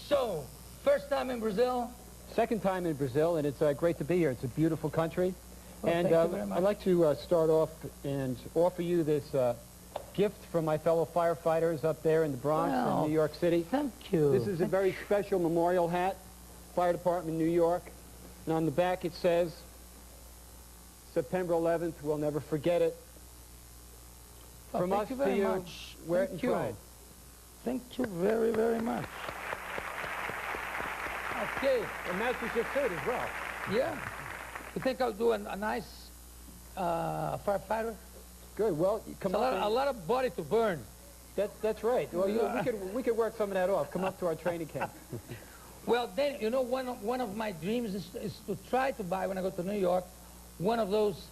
So, first time in Brazil? Second time in Brazil, and it's great to be here. It's a beautiful country. Well, and thank you very much. I'd like to start off and offer you this gift from my fellow firefighters up there in the Bronx in New York City. Thank you. This is a very special memorial hat, Fire Department, New York. And on the back it says, September 11th, we'll never forget it. Well, From us thank you very to you, much. wear it in Thank you. pride. Thank you very, very much. Okay. It matches your suit as well. Yeah. You think I'll do a nice firefighter? Good. Well, come It's up. a lot of body to burn. That's right. Well, we could work some of that off. Come up to our training camp. Well, then, you know, one of my dreams is to try to buy, when I go to New York, one of those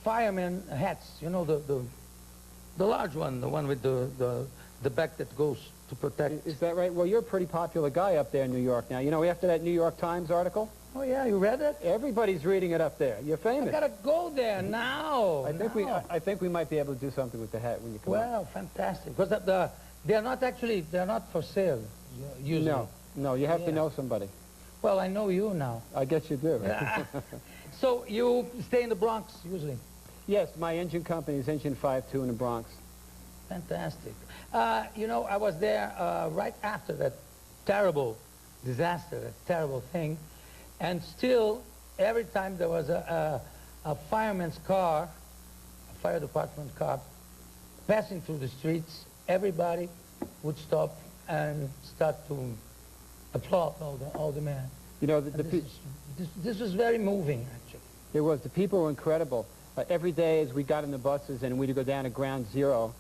fireman hats. You know, the large one, the one with the back that goes to protect. Is that right? Well, you're a pretty popular guy up there in New York now. You know, after that New York Times article, Oh, yeah, you read it? everybody's reading it up there. You're famous. I gotta go there now. I think we might be able to do something with the hat when you come up. Well, fantastic. Because they're not for sale, usually. No, you have to know somebody. Well, I know you now. I guess you do. So you stay in the Bronx, usually? Yes, my engine company is Engine 52 in the Bronx. Fantastic. You know, I was there right after that terrible disaster, that terrible thing, and still, every time there was a fireman's car, a fire department car, passing through the streets, everybody would stop and start to applaud all the men. You know, this was very moving, actually. it was. The people were incredible. Every day as we got in the buses and we'd go down to Ground Zero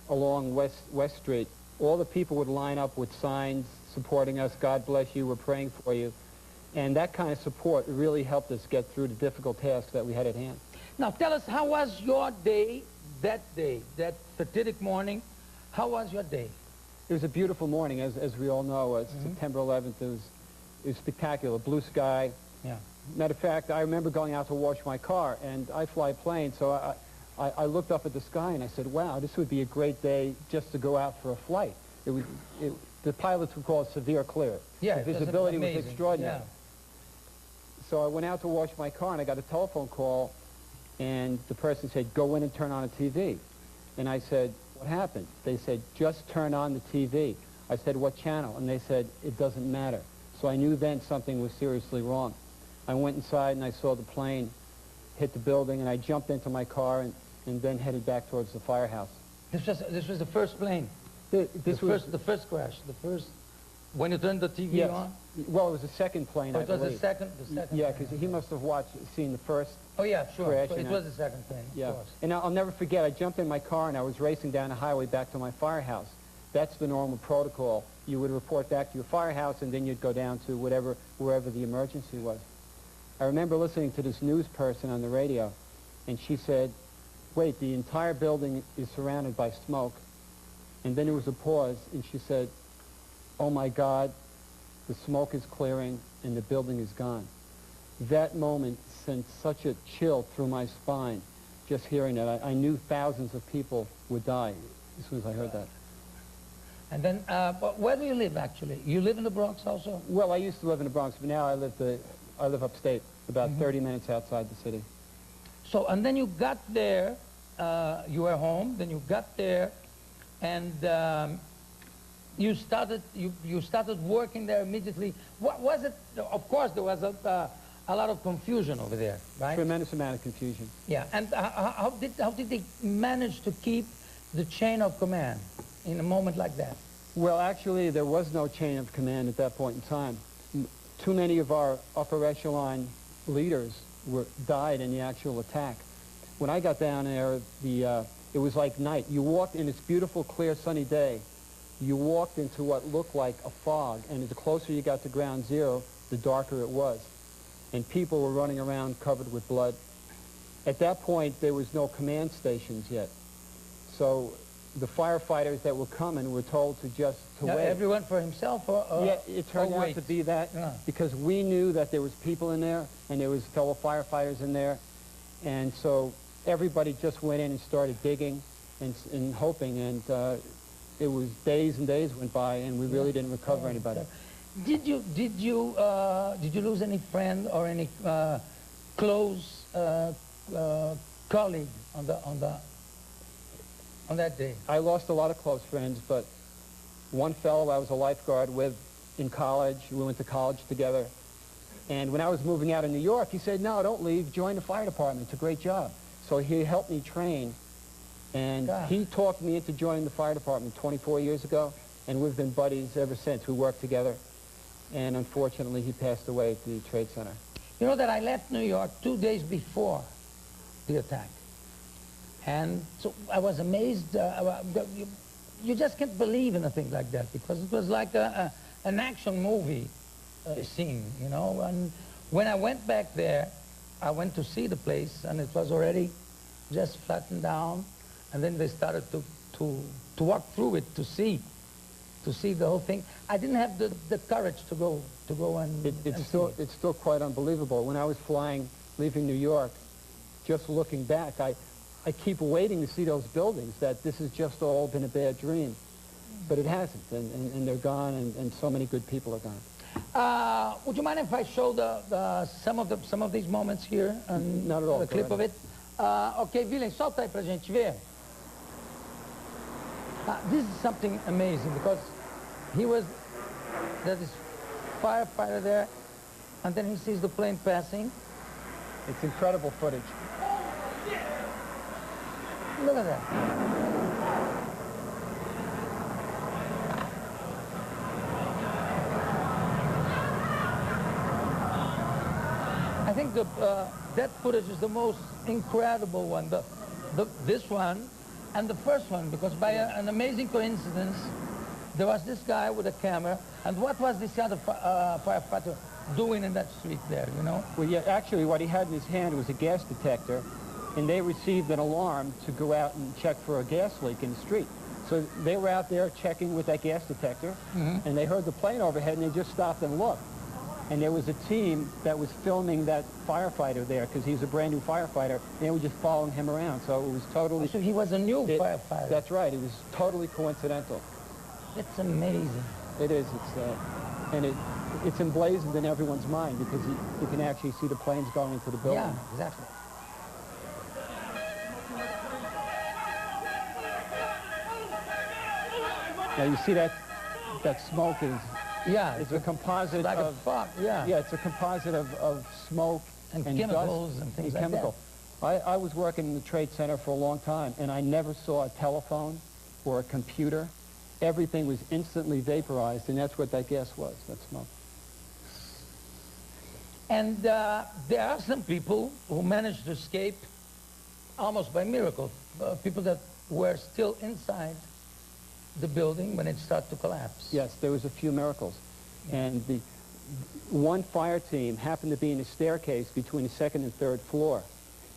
along West Street, all the people would line up with signs supporting us, God bless you, we're praying for you. And that kind of support really helped us get through the difficult tasks that we had at hand. Now tell us, how was your day, that fatidic morning? How was your day? It was a beautiful morning, as we all know. September 11th, it was spectacular. Blue sky. Yeah. Matter of fact, I remember going out to wash my car, and I fly planes, so I looked up at the sky and I said, wow, this would be a great day just to go out for a flight. The pilots would call it severe clear. Yeah, the visibility was amazing. extraordinary. Yeah. So I went out to wash my car, and I got a telephone call, and the person said, go in and turn on the TV. And I said, what happened? They said, just turn on the TV. I said, what channel? And they said, it doesn't matter. So I knew then something was seriously wrong. I went inside and I saw the plane hit the building, and I jumped into my car and then headed back towards the firehouse. This was the first plane. This was the first crash. When you turned the TV on. Well, it was the second plane. Oh, it was the second. Yeah, because he must have seen the first. Oh yeah, sure. crash. So it was the second plane. Yeah, Of course. and I'll never forget. I jumped in my car and I was racing down the highway back to my firehouse. That's the normal protocol. You would report back to your firehouse, and then you'd go down to wherever the emergency was. I remember listening to this news person on the radio, and she said, wait, the entire building is surrounded by smoke. And then there was a pause, and she said, oh my God, the smoke is clearing and the building is gone. That moment sent such a chill through my spine, just hearing that. I knew thousands of people would die as soon as I heard that. And then, where do you live, actually? You live in the Bronx also? Well, I used to live in the Bronx, but now I live upstate, about 30 minutes outside the city. So, and then you got there, you were home, then you got there, and you started working there immediately. What was it? Of course, there was a lot of confusion over there, right? Tremendous amount of confusion. Yeah, and how did they manage to keep the chain of command in a moment like that? Well, actually, there was no chain of command at that point in time. Too many of our upper echelon leaders died in the actual attack. When I got down there, it was like night. You walked in this beautiful, clear, sunny day. You walked into what looked like a fog, and the closer you got to Ground Zero, the darker it was. And people were running around covered with blood. At that point, there was no command stations yet. So the firefighters that were coming were told to just Now, wait. everyone for himself, or Yeah, it turned out wait? to be that Yeah. because we knew that there was people in there and there was fellow firefighters in there, and so everybody just went in and started digging and hoping, and it was days and days went by, and we really didn't recover anybody. Did you lose any friend or any close colleague on that day? I lost a lot of close friends, but one fellow I was a lifeguard with in college, we went to college together, and when I was moving out of New York, he said, "No, don't leave, join the fire department, it's a great job." So he helped me train, and he talked me into joining the fire department 24 years ago, and we've been buddies ever since. We worked together, and unfortunately he passed away at the Trade Center. You know that I left New York 2 days before the attack. And so I was amazed. You just can't believe in a thing like that, because it was like an action movie scene, you know. And when I went back there, I went to see the place, and it was already just flattened down. And then they started to walk through it to see the whole thing. I didn't have the courage to go and It's see. it's still quite unbelievable. When I was flying, leaving New York, just looking back, I keep waiting to see those buildings, that this has just all been a bad dream. But it hasn't, and they're gone, and so many good people are gone. Would you mind if I show some of these moments here? And Not at all. A clip of it? Ok, Willem, solta aí pra gente ver. This is something amazing, because there's this firefighter there, and then he sees the plane passing. It's incredible footage. Look at that. I think that footage is the most incredible one. This one and the first one, because by an amazing coincidence, there was this guy with a camera, and what was this other firefighter doing in that street there, you know? Well, yeah, actually what he had in his hand was a gas detector, and they received an alarm to go out and check for a gas leak in the street. So they were out there checking with that gas detector, and they heard the plane overhead, and they just stopped and looked. And there was a team that was filming that firefighter there, because he's a brand new firefighter, and they were just following him around. So it was totally... So he was a new firefighter. That's right. It was totally coincidental. It's amazing. It is. It's emblazoned in everyone's mind, because you can actually see the planes going into the building. Yeah, exactly. Now you see that smoke is... Yeah, it's a composite like of... a fog, yeah. Yeah, it's a composite of smoke and and chemicals dust and things and like chemical. I was working in the Trade Center for a long time, and I never saw a telephone or a computer. Everything was instantly vaporized, and that's what that gas was, that smoke. And there are some people who managed to escape almost by miracle. People that were still inside the building when it started to collapse. Yes, there was a few miracles. And the one fire team happened to be in a staircase between the second and third floor.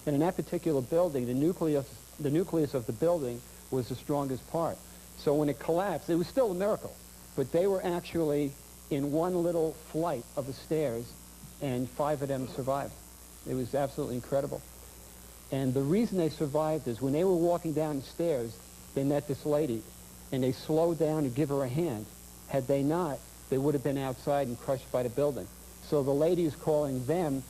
And in that particular building, the nucleus of the building was the strongest part. So when it collapsed, it was still a miracle. But they were actually in one little flight of the stairs, and 5 of them survived. It was absolutely incredible. And the reason they survived is when they were walking down the stairs, they met this lady, and they slowed down to give her a hand. Had they not, they would have been outside and crushed by the building. So the lady is calling them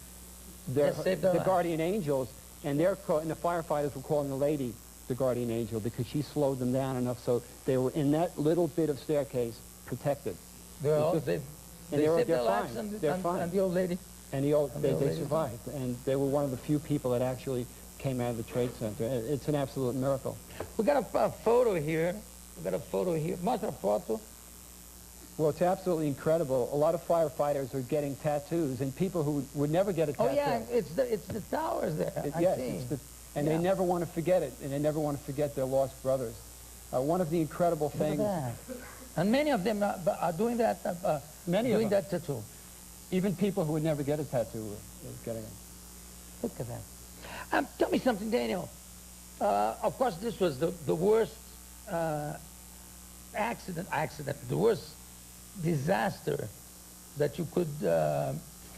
the guardian angels, and the firefighters were calling the lady the guardian angel, because she slowed them down enough so they were in that little bit of staircase protected. They saved their lives, and the old lady. And they survived, and they were one of the few people that actually came out of the Trade Center. It's an absolute miracle. We got a photo here. Mostra a foto. Well, it's absolutely incredible. A lot of firefighters are getting tattoos, and people who would never get a tattoo. Oh yeah, it's the towers there. Yes, they never want to forget it, and they never want to forget their lost brothers. One of the incredible things. Look at that. And many of them are doing that. That tattoo. Even people who would never get a tattoo are getting it. Look at that. Tell me something, Daniel. Of course, this was the worst the worst disaster that you could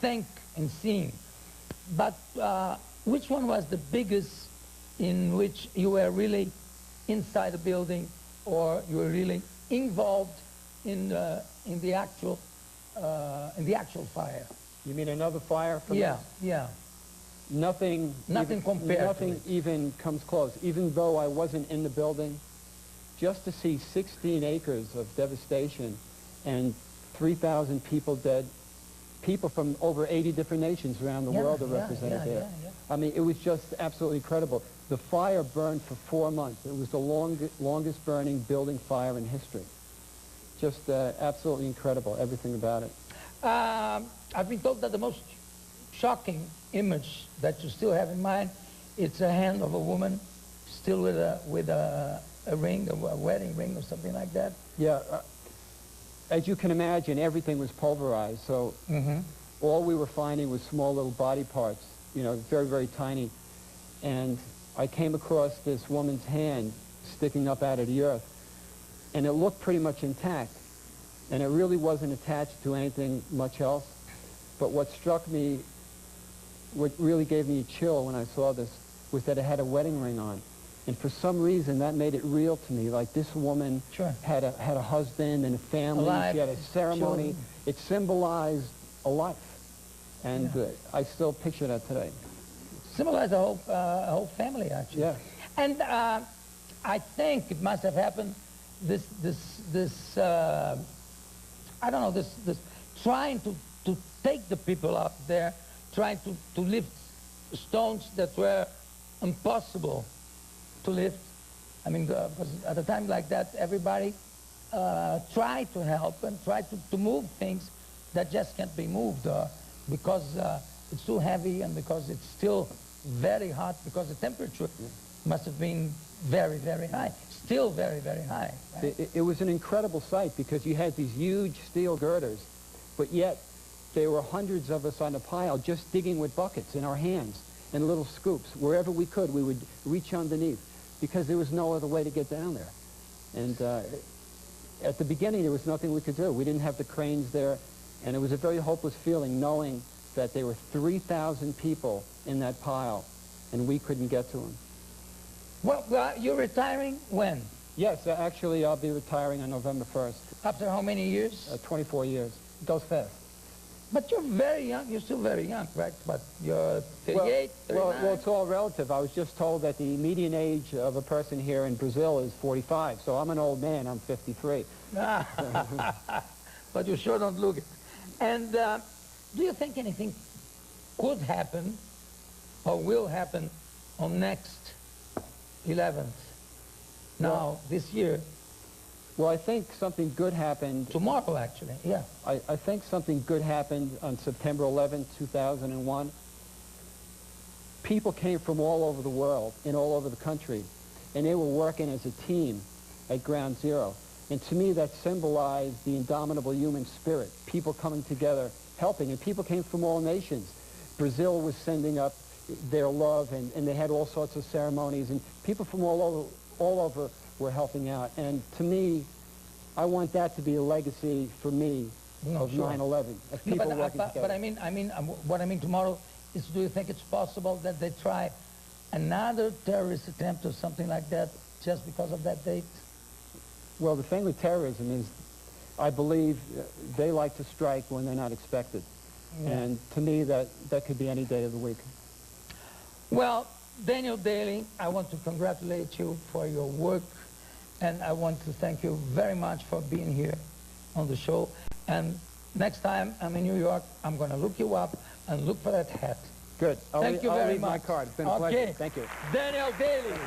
think and see. But which one was the biggest in which you were really inside the building, or you were really involved in the actual fire? You mean another fire? Yeah, yeah. Nothing compared. Nothing even comes close. Even though I wasn't in the building, just to see 16 acres of devastation and 3,000 people dead, people from over 80 different nations around the world are represented there. I mean, it was just absolutely incredible. The fire burned for 4 months. It was the longest burning building fire in history. Just absolutely incredible, everything about it. I've been told that the most shocking image that you still have in mind, it's a hand of a woman still with a ring, a wedding ring or something like that. Yeah. As you can imagine, everything was pulverized, so all we were finding was small little body parts, you know, very, very tiny. And I came across this woman's hand sticking up out of the earth, and it looked pretty much intact. And it really wasn't attached to anything much else. But what struck me, what really gave me a chill when I saw this, was that it had a wedding ring on. And for some reason, that made it real to me. Like, this woman had a husband and a family. She had a ceremony. Children. It symbolized a life. And I still picture that today. Symbolized a whole family, actually. Yeah. And I think it must have happened, I don't know, this trying to take the people up there, trying to lift stones that were impossible to lift. I mean, because at a time like that, everybody tried to help and tried to move things that just can't be moved because it's too heavy and because it's still very hot, because the temperature must have been very, very high. Still very, very high. Right? It was an incredible sight because you had these huge steel girders, but yet there were hundreds of us on a pile just digging with buckets in our hands and little scoops. Wherever we could, we would reach underneath because there was no other way to get down there. And at the beginning, there was nothing we could do. We didn't have the cranes there, and it was a very hopeless feeling knowing that there were 3,000 people in that pile, and we couldn't get to them. Well, you're retiring when? Yes, actually, I'll be retiring on November 1st. After how many years? 24 years. It goes fast. But you're very young. You're still very young, right? But you're 38, 39. Well, it's all relative. I was just told that the median age of a person here in Brazil is 45. So I'm an old man. I'm 53. But you sure don't look it. And do you think anything could happen or will happen on next 11th, this year? Well, I think something good happened. Tomorrow, actually, yeah. I think something good happened on September 11th, 2001. People came from all over the world and all over the country, and they were working as a team at Ground Zero. And to me, that symbolized the indomitable human spirit, people coming together, helping, and people came from all nations. Brazil was sending up their love, and they had all sorts of ceremonies, and people from all over were helping out. And to me, I want that to be a legacy for me of 9/11, of people working together. But what I mean tomorrow is, do you think it's possible that they try another terrorist attempt or something like that just because of that date? Well, the thing with terrorism is, I believe they like to strike when they're not expected. Yeah. And to me, that could be any day of the week. Well, Daniel Daly, I want to congratulate you for your work, and I want to thank you very much for being here on the show. And next time I'm in New York, I'm going to look you up and look for that hat. Good. Thank you very leave much. my card. It's been a pleasure. Thank you. Daniel Daly.